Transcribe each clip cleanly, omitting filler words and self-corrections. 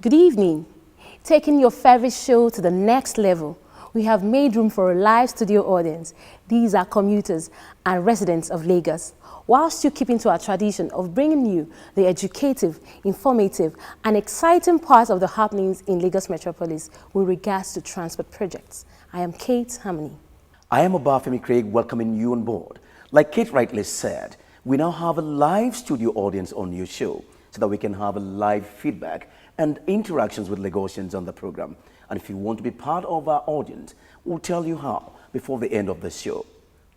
Good evening. Taking your favorite show to the next level, we have made room for a live studio audience. These are commuters and residents of Lagos, while still keeping to our tradition of bringing you the educative, informative, and exciting parts of the happenings in Lagos Metropolis with regards to transport projects. I am Kate Harmony. I am Obafemi Craig, welcoming you on board. Like Kate rightly said, we now have a live studio audience on your show so that we can have a live feedback and interactions with Lagosians on the program. And if you want to be part of our audience, we'll tell you how before the end of the show.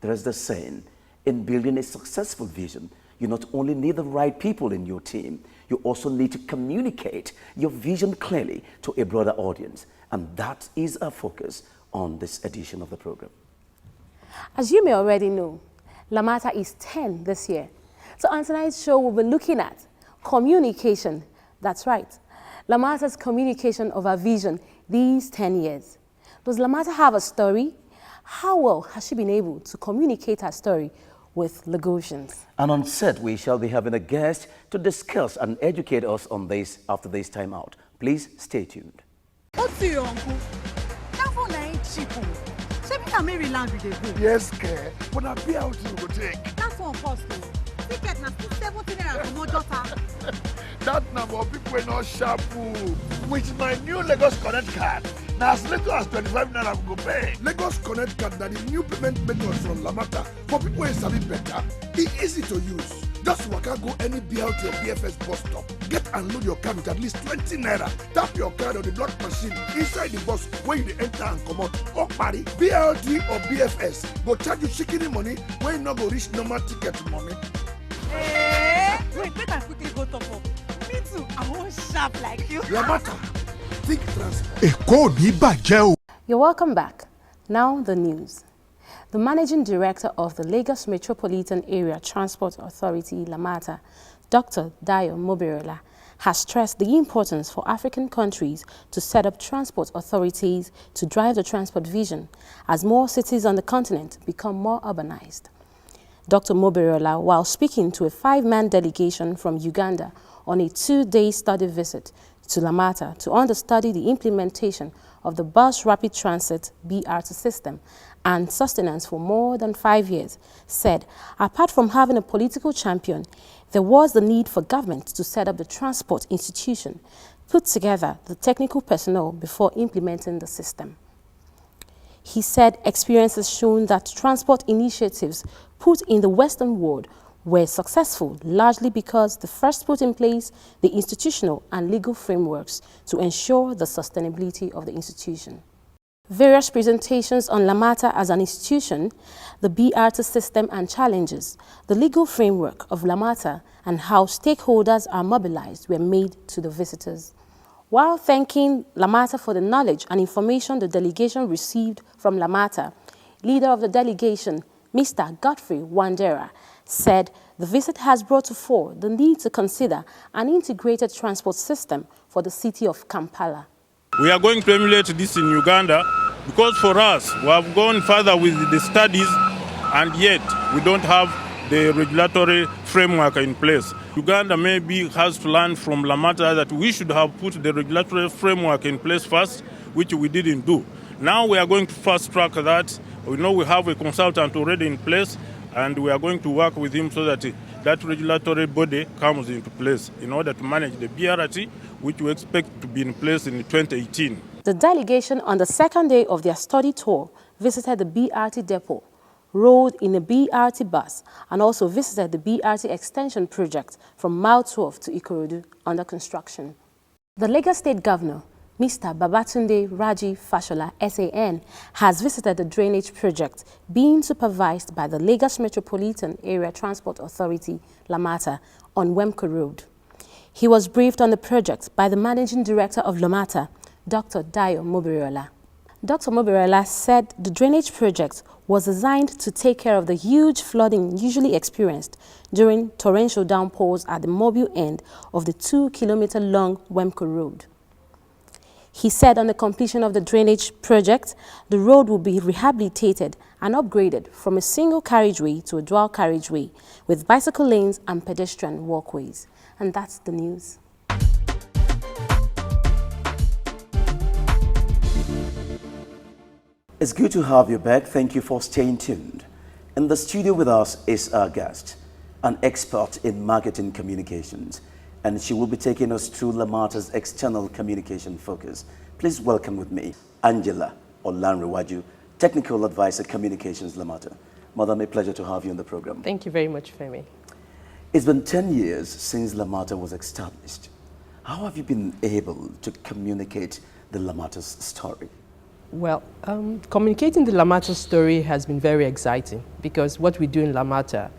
There is the saying, in building a successful vision, you not only need the right people in your team, you also need to communicate your vision clearly to a broader audience. And that is our focus on this edition of the program. As you may already know, LAMATA is 10 this year. So on tonight's show, we'll be looking at communication. That's right. LAMATA's communication of our vision these 10 years. Does LAMATA have a story? How well has she been able to communicate her story with Lagosians? And on set, we shall be having a guest to discuss and educate us on this after this time out. Please stay tuned. What's your uncle? That phone ain't cheap. Maryland we dey go. Yes, care. But I be out you go take. That's one cost. Ticket na 17 naira for Mojota. That number of people are not sharp. With my new Lagos Connect card, now as little as 25 naira we go pay. Lagos Connect card that is new payment method from LAMATA for people who sabi better. It's easy to use. Just waka go any BLT or BFS bus stop. Get and load your card with at least 20 naira. Tap your card on the block machine inside the bus where you enter and come out. Or party, BLT or BFS go charge you chicken money when you not go reach normal ticket money. Hey, wait, make I quickly go top up. Me too, I want sharp like you. LAMATA, think transport. You're welcome back. Now the news. The Managing Director of the Lagos Metropolitan Area Transport Authority, LAMATA, Dr. Dayo Mobirola, has stressed the importance for African countries to set up transport authorities to drive the transport vision as more cities on the continent become more urbanized. Dr. Mobirola, while speaking to a 5-man delegation from Uganda on a 2-day study visit to LAMATA to understudy the implementation of the Bus Rapid Transit BRT system and sustenance for more than 5 years, said apart from having a political champion, there was the need for government to set up the transport institution, put together the technical personnel before implementing the system. He said experience has shown that transport initiatives put in the Western world were successful largely because they first put in place the institutional and legal frameworks to ensure the sustainability of the institution. Various presentations on LAMATA as an institution, the BRT system and challenges, the legal framework of LAMATA and how stakeholders are mobilized were made to the visitors. While thanking LAMATA for the knowledge and information the delegation received from LAMATA, leader of the delegation, Mr. Godfrey Wandera, said the visit has brought to fore the need to consider an integrated transport system for the city of Kampala. We are going to emulate this in Uganda because for us, we have gone further with the studies and yet we don't have the regulatory framework in place. Uganda maybe has to learn from LAMATA that we should have put the regulatory framework in place first, which we didn't do. Now we are going to fast track that. We know we have a consultant already in place and we are going to work with him so that that regulatory body comes into place in order to manage the BRT, which we expect to be in place in 2018. The delegation on the second day of their study tour visited the BRT depot, rode in a BRT bus, and also visited the BRT extension project from Mile 12 to Ikorodu under construction. The Lagos State Governor, Mr. Babatunde Raji Fashola, SAN, has visited the drainage project being supervised by the Lagos Metropolitan Area Transport Authority, LAMATA, on Wemko Road. He was briefed on the project by the Managing Director of LAMATA, Dr. Dayo Mobirola. Dr. Mobirola said the drainage project was designed to take care of the huge flooding usually experienced during torrential downpours at the mobile end of the 2-kilometer-long Wemko Road. He said on the completion of the drainage project, the road will be rehabilitated and upgraded from a single carriageway to a dual carriageway with bicycle lanes and pedestrian walkways. And that's the news. It's good to have you back. Thank you for staying tuned. In the studio with us is our guest, an expert in marketing communications, and she will be taking us through LAMATA's external communication focus. Please welcome with me, Angela Olanrewaju, Technical Advisor Communications LAMATA. Madam, a pleasure to have you on the program. Thank you very much, Femi. It's been 10 years since LAMATA was established. How have you been able to communicate the LAMATA's story? Well, communicating the LAMATA story has been very exciting because what we do in LAMATA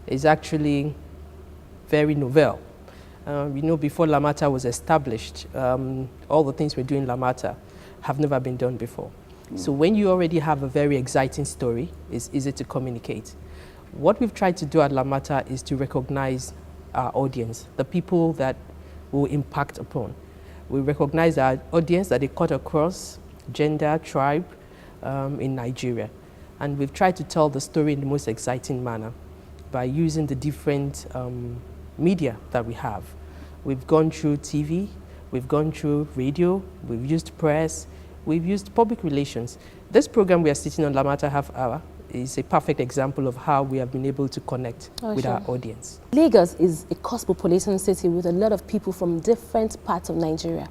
is actually very novel. Before LAMATA was established, all the things we do in LAMATA have never been done before. So when you already have a very exciting story, it's easy to communicate. What we've tried to do at LAMATA is to recognize our audience, the people that will impact upon. We recognize our audience that they cut across gender, tribe in Nigeria. And we've tried to tell the story in the most exciting manner by using the different media that we have. We've gone through TV, we've gone through radio, we've used press, we've used public relations. This program we are sitting on, LAMATA Half Hour, is a perfect example of how we have been able to connect with our audience. Lagos is a cosmopolitan city with a lot of people from different parts of Nigeria.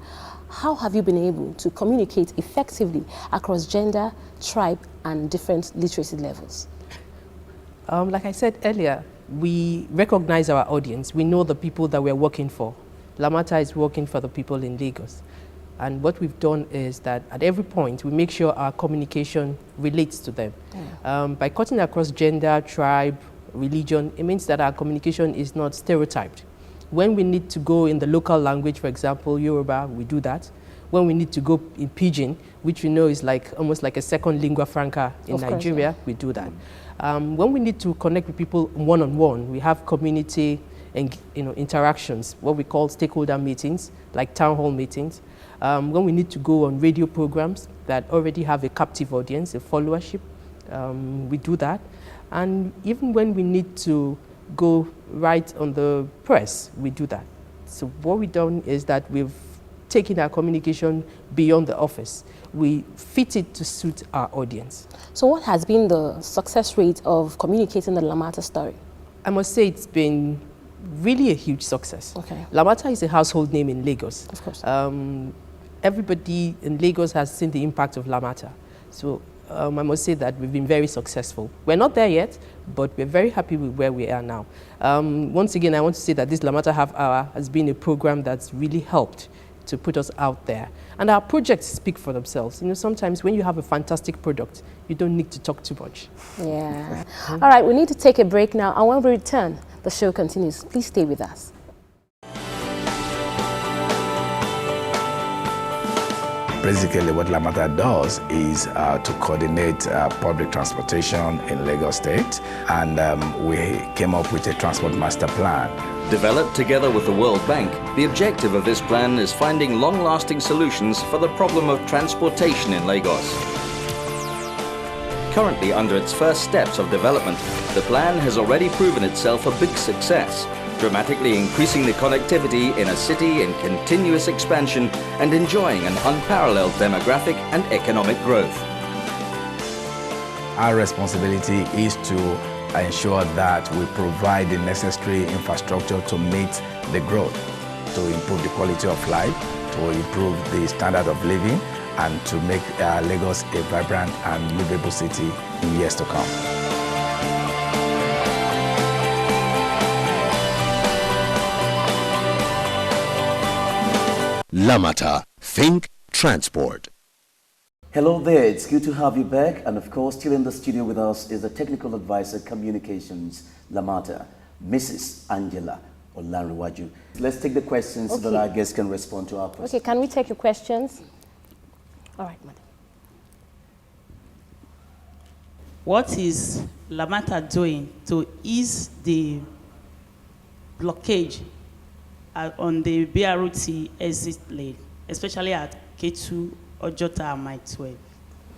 How have you been able to communicate effectively across gender, tribe, and different literacy levels? Like I said earlier, we recognize our audience. We know the people that we're working for. LAMATA is working for the people in Lagos. And what we've done is that at every point, we make sure our communication relates to them. By cutting across gender, tribe, religion, it means that our communication is not stereotyped. When we need to go in the local language, for example, Yoruba, we do that. When we need to go in Pidgin, which we know is almost like a second lingua franca in Nigeria, we do that. When we need to connect with people one-on-one, we have community interactions, what we call stakeholder meetings, like town hall meetings. When we need to go on radio programs that already have a captive audience, a followership, we do that. And even when we need to go right on the press, we do that. So what we've done is that we've taken our communication beyond the office. We fit it to suit our audience. So what has been the success rate of communicating the LAMATA story? I must say it's been really a huge success. Okay. LAMATA is a household name in Lagos. Of course. Everybody in Lagos has seen the impact of LAMATA. So I must say that we've been very successful. We're not there yet, but we're very happy with where we are now. Once again, I want to say that this LAMATA Half Hour has been a program that's really helped to put us out there. And our projects speak for themselves. Sometimes when you have a fantastic product, you don't need to talk too much. Yeah. All right, we need to take a break now. And when we return, the show continues. Please stay with us. Basically, what LAMATA does is to coordinate public transportation in Lagos State, and we came up with a transport master plan. Developed together with the World Bank, the objective of this plan is finding long-lasting solutions for the problem of transportation in Lagos. Currently under its first steps of development, the plan has already proven itself a big success, dramatically increasing the connectivity in a city in continuous expansion and enjoying an unparalleled demographic and economic growth. Our responsibility is to ensure that we provide the necessary infrastructure to meet the growth, to improve the quality of life, to improve the standard of living, and to make Lagos a vibrant and livable city in years to come. LAMATA, think transport. Hello there, it's good to have you back. And of course, still in the studio with us is the Technical Advisor Communications LAMATA, Mrs. Angela Olanrewaju. Let's take the questions so that our guests can respond to our questions. Okay, can we take your questions? All right, madam. What is LAMATA doing to ease the blockage on the BRT exit lane, especially at K2, Ojota, and Mile 12?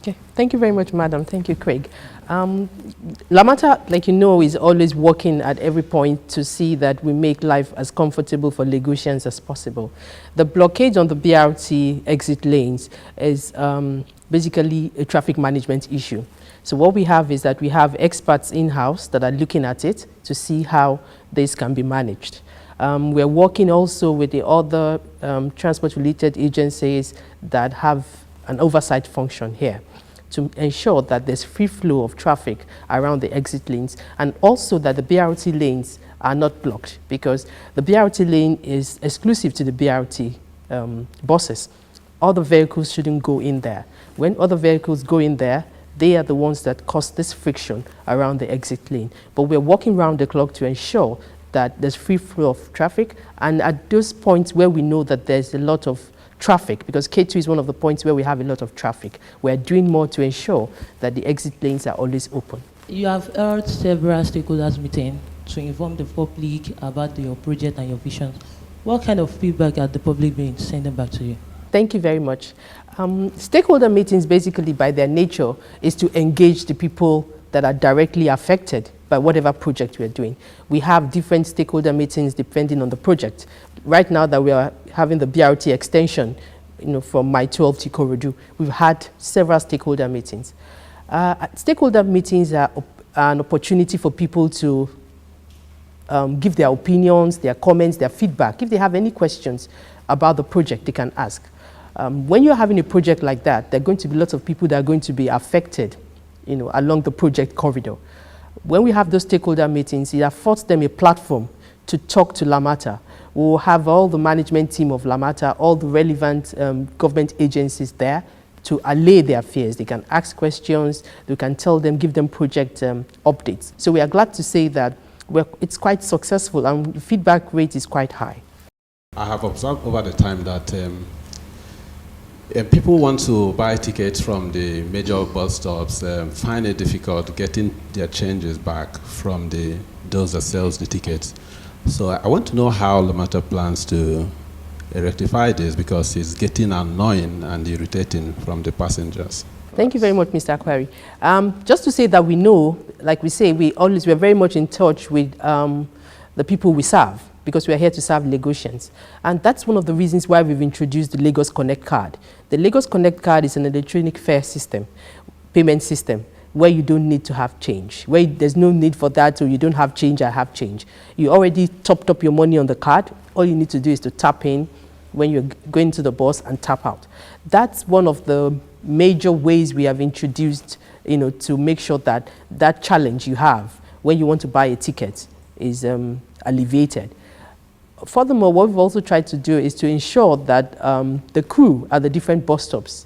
Okay, thank you very much, madam. Thank you, Craig. LAMATA, like you know, is always working at every point to see that we make life as comfortable for Lagosians as possible. The blockage on the BRT exit lanes is basically a traffic management issue. So what we have is that we have experts in-house that are looking at it to see how this can be managed. We're working also with the other transport-related agencies that have an oversight function here to ensure that there's free flow of traffic around the exit lanes, and also that the BRT lanes are not blocked, because the BRT lane is exclusive to the BRT buses. Other vehicles shouldn't go in there. When other vehicles go in there, they are the ones that cause this friction around the exit lane. But we're working round the clock to ensure that there's free flow of traffic, and at those points where we know that there's a lot of traffic, because K2 is one of the points where we have a lot of traffic, we're doing more to ensure that the exit lanes are always open. You have held several stakeholders meetings to inform the public about your project and your vision. What kind of feedback has the public been sending back to you? Thank you very much. Stakeholder meetings, basically by their nature, is to engage the people that are directly affected by whatever project we're doing. We have different stakeholder meetings depending on the project. Right now that we are having the BRT extension, from Mile 12 to Ikorodu, we've had several stakeholder meetings. Stakeholder meetings are an opportunity for people to give their opinions, their comments, their feedback. If they have any questions about the project, they can ask. When you're having a project like that, there are going to be lots of people that are going to be affected, along the project corridor. When we have those stakeholder meetings, it affords them a platform to talk to LAMATA. We'll have all the management team of LAMATA, all the relevant government agencies there to allay their fears. They can ask questions, they can tell them, give them project updates. So we are glad to say that it's quite successful, and the feedback rate is quite high. I have observed over the time that people want to buy tickets from the major bus stops, find it difficult getting their changes back from those that sells the tickets. So I want to know how LAMATA plans to rectify this, because it's getting annoying and irritating from the passengers. Thank you very much, Mr. Aquari. Just to say that we know, like we say, we're very much in touch with the people we serve, because we are here to serve Lagosians. And that's one of the reasons why we've introduced the Lagos Connect card. The Lagos Connect card is an electronic fare system, payment system, where you don't need to have change, where there's no need for that, or you don't have change, I have change. You already topped up your money on the card. All you need to do is to tap in when you're going to the bus and tap out. That's one of the major ways we have introduced, to make sure that that challenge you have when you want to buy a ticket is alleviated. Furthermore, what we've also tried to do is to ensure that the crew at the different bus stops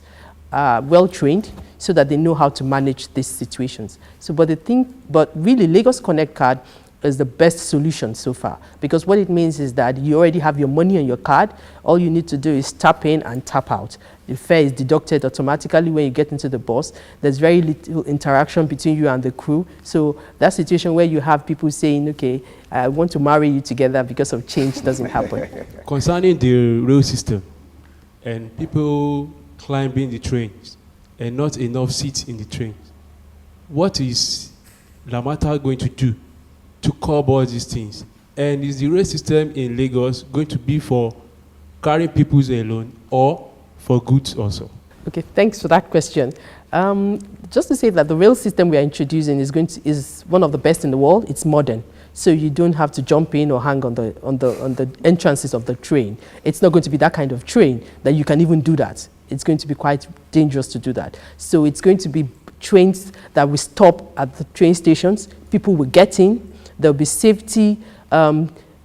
are well trained, so that they know how to manage these situations. But really, Lagos Connect card is the best solution so far, because what it means is that you already have your money on your card. All you need to do is tap in and tap out. The fare is deducted automatically when you get into the bus. There's very little interaction between you and the crew. So that situation where you have people saying, okay, I want to marry you together because of change doesn't happen. Concerning the rail system and people climbing the trains and not enough seats in the trains, what is LAMATA going to do to curb all these things? And is the rail system in Lagos going to be for carrying people alone or for goods also? Okay, thanks for that question. Just to say that the rail system we are introducing is one of the best in the world. It's modern, so you don't have to jump in or hang on the entrances of the train. It's not going to be that kind of train that you can even do that. It's going to be quite dangerous to do that. So it's going to be trains that will stop at the train stations. People will get in. There'll be safety,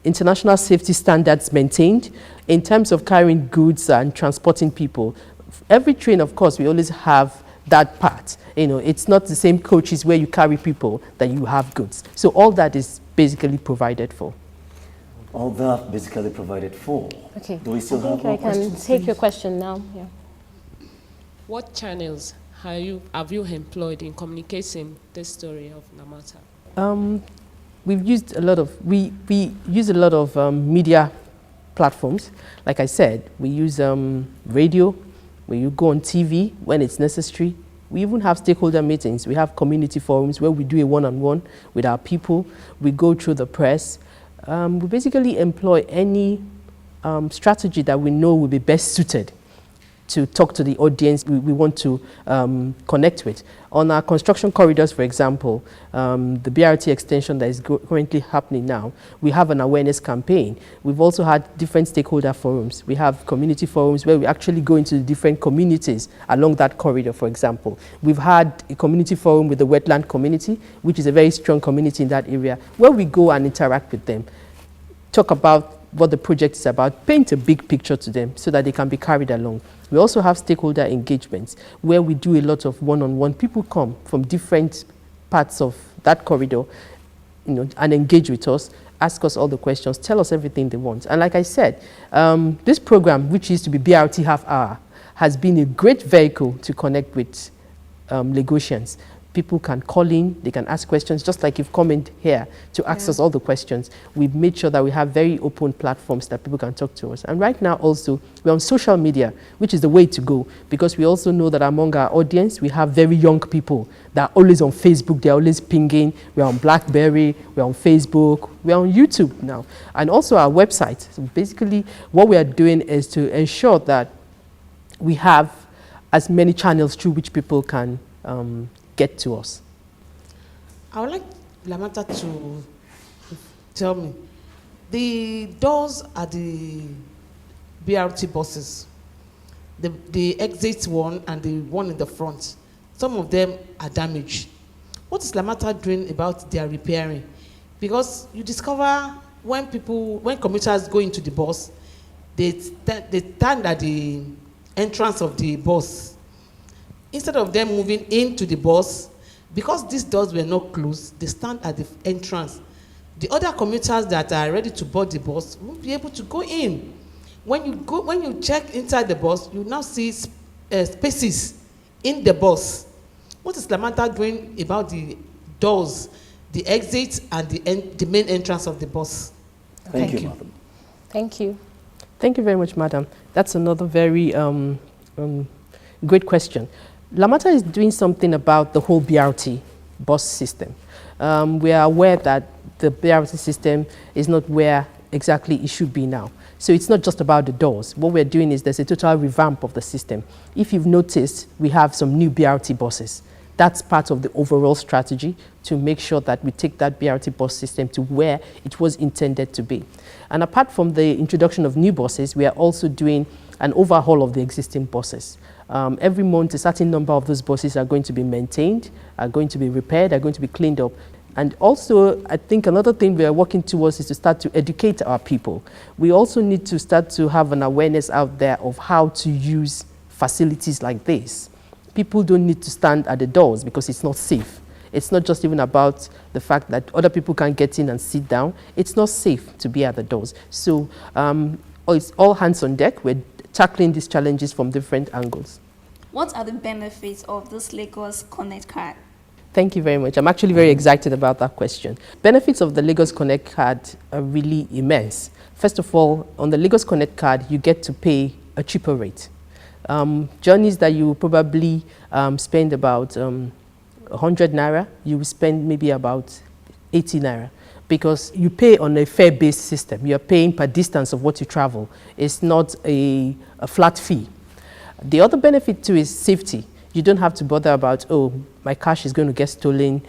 international safety standards maintained in terms of carrying goods and transporting people. Every train, of course, we always have that part. It's not the same coaches where you carry people that you have goods. So all that is basically provided for. All that basically provided for. Okay. Do we still have more questions? I can take your question now. Yeah. What channels have you employed in communicating this story of LAMATA? We've used a lot of, we use a lot of media platforms. Like I said, we use radio, we go on TV when it's necessary. We even have stakeholder meetings. We have community forums where we do a one-on-one with our people. We go through the press. We basically employ any strategy that we know will be best suited to talk to the audience we want to connect with. On our construction corridors, for example, the BRT extension that is currently happening now, we have an awareness campaign. We've also had different stakeholder forums. We have community forums where we actually go into the different communities along that corridor, for example. We've had a community forum with the wetland community, which is a very strong community in that area, where we go and interact with them, talk about what the project is about, paint a big picture to them so that they can be carried along. We also have stakeholder engagements where we do a lot of one-on-one. People come from different parts of that corridor, and engage with us, ask us all the questions, tell us everything they want. And like I said, this program, which used to be BRT Half Hour, has been a great vehicle to connect with Lagosians. People can call in, they can ask questions, just like you've come in here to ask us all the questions. We've made sure that we have very open platforms that people can talk to us. And right now also, we're on social media, which is the way to go, because we also know that among our audience, we have very young people that are always on Facebook, they're always pinging, we're on BlackBerry, we're on Facebook, we're on YouTube now, and also our website. So basically, what we are doing is to ensure that we have as many channels through which people can get to us. I would like LAMATA to tell me, the doors at the BRT buses, the exit one and the one in the front, some of them are damaged. What is LAMATA doing about their repairing? Because you discover when commuters go into the bus, they stand at the entrance of the bus. Instead of them moving into the bus, because these doors were not closed, they stand at the entrance. The other commuters that are ready to board the bus won't be able to go in. When you check inside the bus, you now see spaces in the bus. What is LAMATA doing about the doors, the exit, and the main entrance of the bus? Thank you, madam. Thank you. Thank you very much, madam. That's another very great question. LAMATA is doing something about the whole BRT bus system. We are aware that the BRT system is not where exactly it should be now. So it's not just about the doors. What we're doing is there's a total revamp of the system. If you've noticed, we have some new BRT buses. That's part of the overall strategy to make sure that we take that BRT bus system to where it was intended to be. And apart from the introduction of new buses, we are also doing an overhaul of the existing buses. Every month, a certain number of those buses are going to be maintained, are going to be repaired, are going to be cleaned up. And also, I think another thing we are working towards is to start to educate our people. We also need to start to have an awareness out there of how to use facilities like this. People don't need to stand at the doors because it's not safe. It's not just even about the fact that other people can't get in and sit down. It's not safe to be at the doors. So it's all hands on deck. We're tackling these challenges from different angles. What are the benefits of this Lagos Connect card? Thank you very much. I'm actually very excited about that question. Benefits of the Lagos Connect card are really immense. First of all, on the Lagos Connect card, you get to pay a cheaper rate. Journeys that you probably spend about 100 naira, you will spend maybe about 80 naira. Because you pay on a fare-based system. You're paying per distance of what you travel. It's not a flat fee. The other benefit too is safety. You don't have to bother about, oh, my cash is going to get stolen.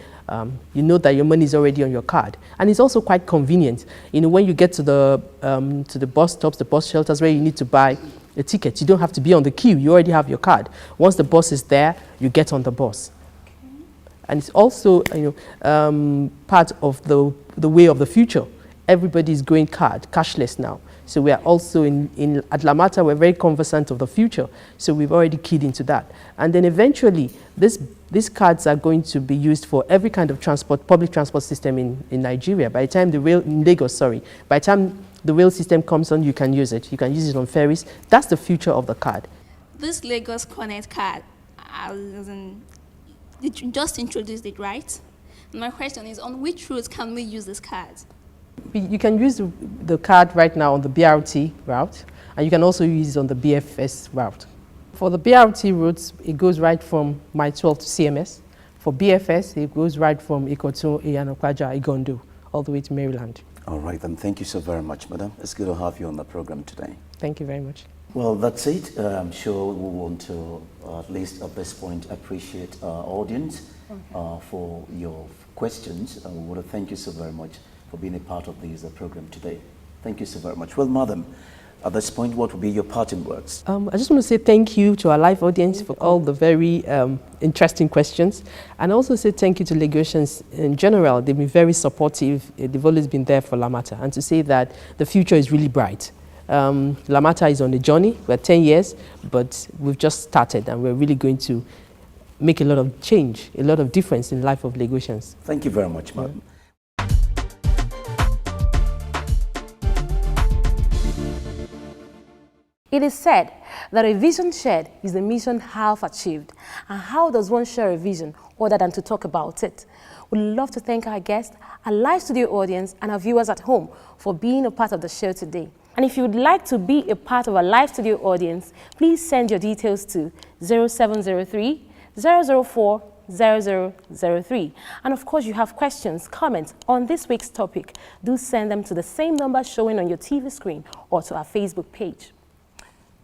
You know that your money is already on your card. And it's also quite convenient. You know, when you get to the bus stops, the bus shelters where you need to buy a ticket, you don't have to be on the queue. You already have your card. Once the bus is there, you get on the bus. And it's also, part of the way of the future. Everybody is going cashless now. So we are also at LAMATA, we're very conversant of the future. So we've already keyed into that. And then eventually, these cards are going to be used for every kind of transport, public transport system in Nigeria. By the time by the time the rail system comes on, you can use it. You can use it on ferries. That's the future of the card. This Lagos Connect card, you just introduced it, right? My question is, on which routes can we use this card? You can use the card right now on the BRT route, and you can also use it on the BFS route. For the BRT routes, it goes right from Mile 12 to CMS. For BFS, it goes right from Ikotun, Iyanokwaja, Igondo, all the way to Maryland. All right, then thank you so very much, madam. It's good to have you on the program today. Thank you very much. Well, that's it. I'm sure we want to, at least at this point, appreciate our audience for your questions. We want to thank you so very much for being a part of this program today. Thank you so very much. Well, madam, at this point, what will be your parting words? I just want to say thank you to our live audience for all the very interesting questions. And also say thank you to Lagosians in general. They've been very supportive. They've always been there for LAMATA. And to say that the future is really bright. LAMATA is on a journey. We're 10 years, but we've just started and we're really going to make a lot of change, a lot of difference in the life of Lagosians. Thank you very much, madam. It is said that a vision shared is a mission half achieved. And how does one share a vision other than to talk about it? We'd love to thank our guests, our live studio audience, and our viewers at home for being a part of the show today. And if you would like to be a part of our live studio audience, please send your details to 0703 004 0003. And of course, you have questions, comments on this week's topic. Do send them to the same number showing on your TV screen or to our Facebook page.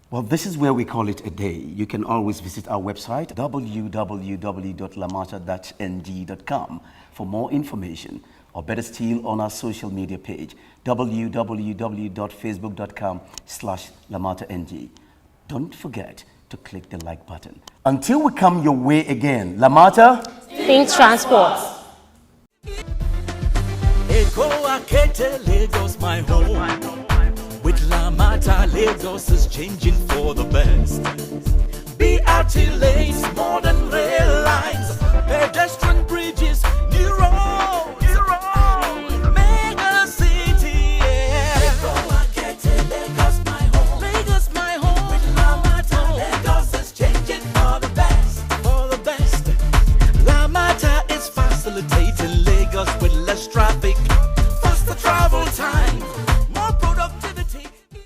Well, this is where we call it a day. You can always visit our website, www.lamata-ng.com, for more information, or better still, on our social media page, www.facebook.com/LAMATA-NG. Don't forget to click the like button. Until we come your way again, LAMATA, Think Transport. Lagos, my home. With LAMATA, Lagos is changing for the best. BRT lanes, modern rail lines, pedestrian bridges, new roads, mega city, yeah. Lagos, my home. Lagos, my home. With LAMATA, Lagos is changing for the best. For the best. LAMATA is facilitating Lagos with less traffic, faster travel